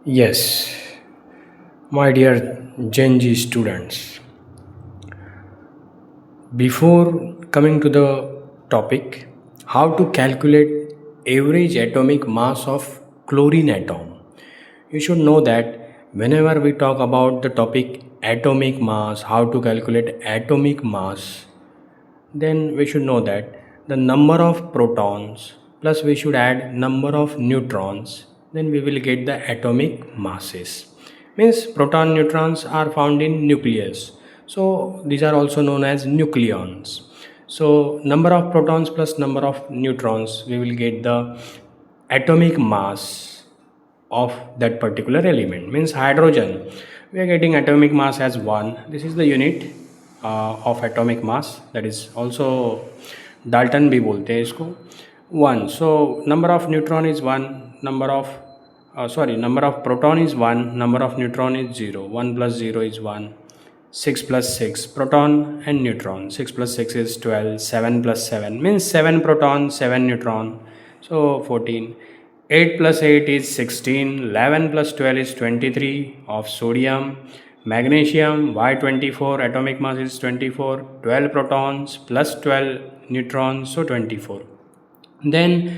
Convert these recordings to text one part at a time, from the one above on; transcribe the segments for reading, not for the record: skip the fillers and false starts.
Yes, my dear Gen Z students, before coming to the topic, how to calculate average atomic mass of chlorine atom, you should know that whenever we talk about the topic atomic mass, how to calculate atomic mass, then we should know that the number of protons plus we should add number of neutrons, then we will get the atomic masses. Means proton neutrons are found in nucleus, so these are also known as nucleons. So number of protons plus number of neutrons, we will get the atomic mass of that particular element. Means hydrogen, we are getting atomic mass as 1. This is the unit of atomic mass, that is also Dalton भी बोलते हैं इसको 1. So number of neutron is 1, number of proton is 1, number of neutron is 0. 1 plus 0 is 1. 6 plus 6, proton and neutron, 6 plus 6 is 12. 7 plus 7 means 7 proton 7 neutron, so 14. 8 plus 8 is 16. 11 plus 12 is 23 of sodium. Magnesium Y24, atomic mass is 24. 12 protons plus 12 neutrons, so 24. Then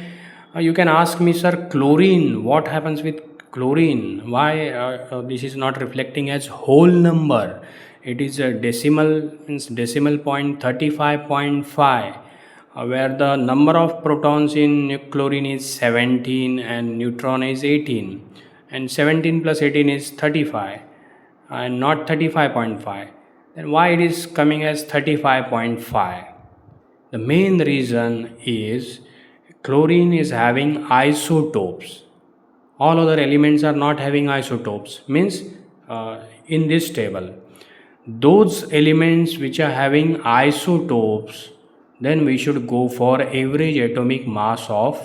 you can ask me, sir, chlorine, what happens with chlorine? Why this is not reflecting as whole number? It is a decimal, means decimal point 35.5, where the number of protons in chlorine is 17 and neutron is 18, and 17 plus 18 is 35 and not 35.5. Then why it is coming as 35.5? The main reason is chlorine is having isotopes. All other elements are not having isotopes. Means in this table, those elements which are having isotopes, then we should go for average atomic mass of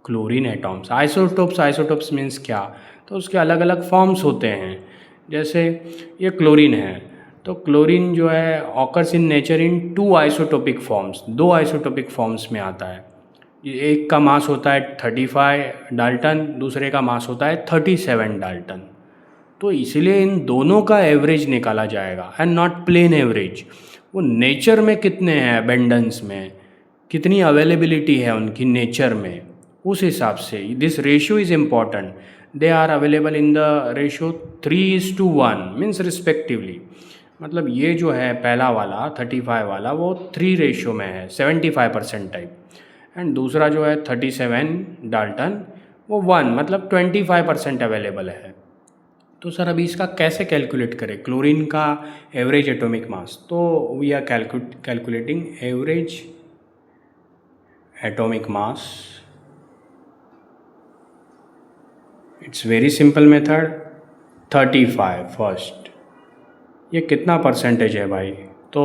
chlorine atoms. Isotopes means क्या? तो उसके अलग अलग forms होते हैं. जैसे ये chlorine है, तो क्लोरीन जो है occurs in nature in 2 isotopic forms, 2 isotopic forms में आता है. एक का मास होता है 35 डाल्टन, दूसरे का मास होता है 37 डाल्टन. तो इसलिए इन दोनों का एवरेज निकाला जाएगा एंड नॉट प्लेन एवरेज. वो नेचर में कितने हैं, अबेंडेंस में कितनी अवेलेबिलिटी है उनकी नेचर में, उस हिसाब से this ratio is important. They are available in the ratio 3:1 means respectively. मतलब ये जो है पहला वाला 35 वाला वो 3 रेशियो में है, 75% टाइप, एंड दूसरा जो है 37 डाल्टन वो 1, मतलब 25% अवेलेबल है. तो सर अभी इसका कैसे कैलकुलेट करें क्लोरीन का एवरेज एटॉमिक मास? तो we are calculating average atomic mass. It's very simple method. 35 first, ये कितना परसेंटेज है भाई? तो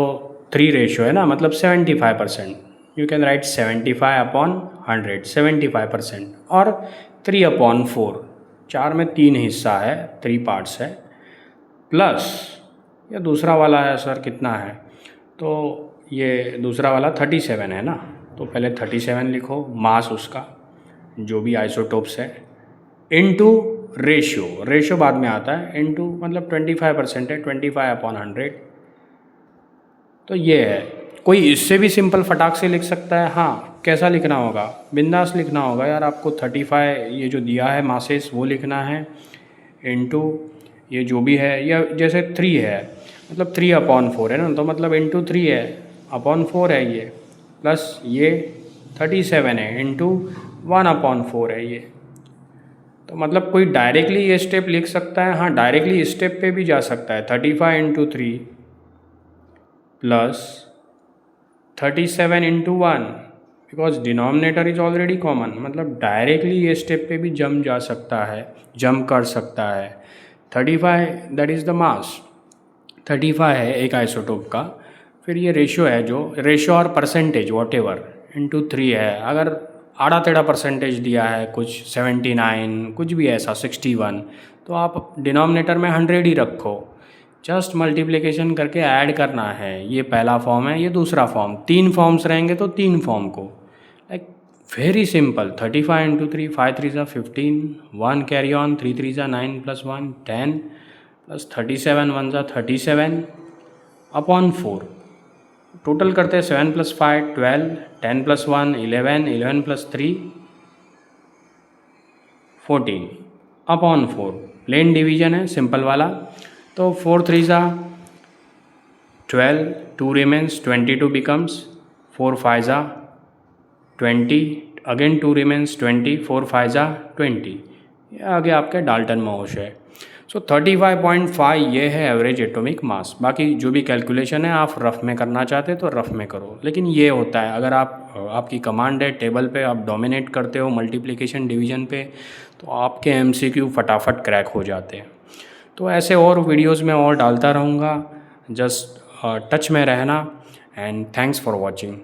3 रेशियो है ना, मतलब 75%. यू कैन राइट 75 अपॉन 100, 75%, और 3/4, 4 में 3 हिस्सा है, 3 पार्ट्स है, प्लस ये दूसरा वाला है सर कितना है? तो ये दूसरा वाला 37 है ना, तो पहले 37 लिखो मास उसका जो भी आइसोटोप्स है, इनटू रेशियो बाद में आता है, इनटू मतलब 25% है, 25/100. तो ये है. कोई इससे भी सिंपल फटाक से लिख सकता है. हाँ, कैसा लिखना होगा? बिंदास लिखना होगा यार. आपको 35 ये जो दिया है मासेस वो लिखना है, इनटू ये जो भी है, या जैसे 3 है मतलब 3/4 है ना, तो मतलब इनटू 3 है, अपॉन 4 है ये, प्लस ये 37 है, इनटू 1/4 है ये. तो मतलब कोई डायरेक्टली ये स्टेप लिख सकता है. हाँ, डायरेक्टली इस स्टेप पे भी जा सकता है. 35 × 3 plus 37 × 1, because denominator is already common. मतलब डायरेक्टली ये स्टेप पे भी जम जा सकता है, जम कर सकता है. 35 दैट इज़ द मास. 35 है एक आइसोटोप का. फिर ये रेशियो है, जो रेशियो और परसेंटेज वॉट एवर, इंटू 3 है. अगर आड़ा टेढ़ा परसेंटेज दिया है कुछ 79, कुछ भी ऐसा 61, तो आप डिनोमिनेटर में 100 ही रखो. जस्ट मल्टीप्लिकेशन करके ऐड करना है. ये पहला फॉर्म है, ये दूसरा फॉर्म. 3 फॉर्म्स रहेंगे तो 3 फॉर्म को, लाइक वेरी सिंपल, 35 इंटू 3, 5 3 ज़ा 15, 1 कैरी ऑन, 3 3 ज़ा 9 प्लस 1 10 प्लस 37 1 ज़ा 37 अपॉन 4। टोटल करते हैं 7 plus 5 12, 10 plus 1 11, 11 plus 3 14 upon 4। Plain division है सिंपल वाला, तो 4 3 ज़ा 12, 2 remains, 22 becomes 4 5 ज़ा 20, अगेन 2 remains 20, 4 5 ज़ा 20। ये आगे आपके डाल्टन माउस है। सो 35.5 ये है एवरेज एटॉमिक मास। बाकी जो भी कैलकुलेशन है आप रफ में करना चाहते तो रफ में करो, लेकिन ये होता है अगर आपकी कमांड है टेबल पे, आप डोमिनेट करते हो मल्टीप्लिकेशन डिवीजन पे, तो आपके एमसीक्यू फटाफट क्रैक हो जाते हैं। तो ऐसे और वीडियोस में और डालता रहूँगा, जस्ट टच में रहना, एंड थैंक्स फॉर वॉचिंग।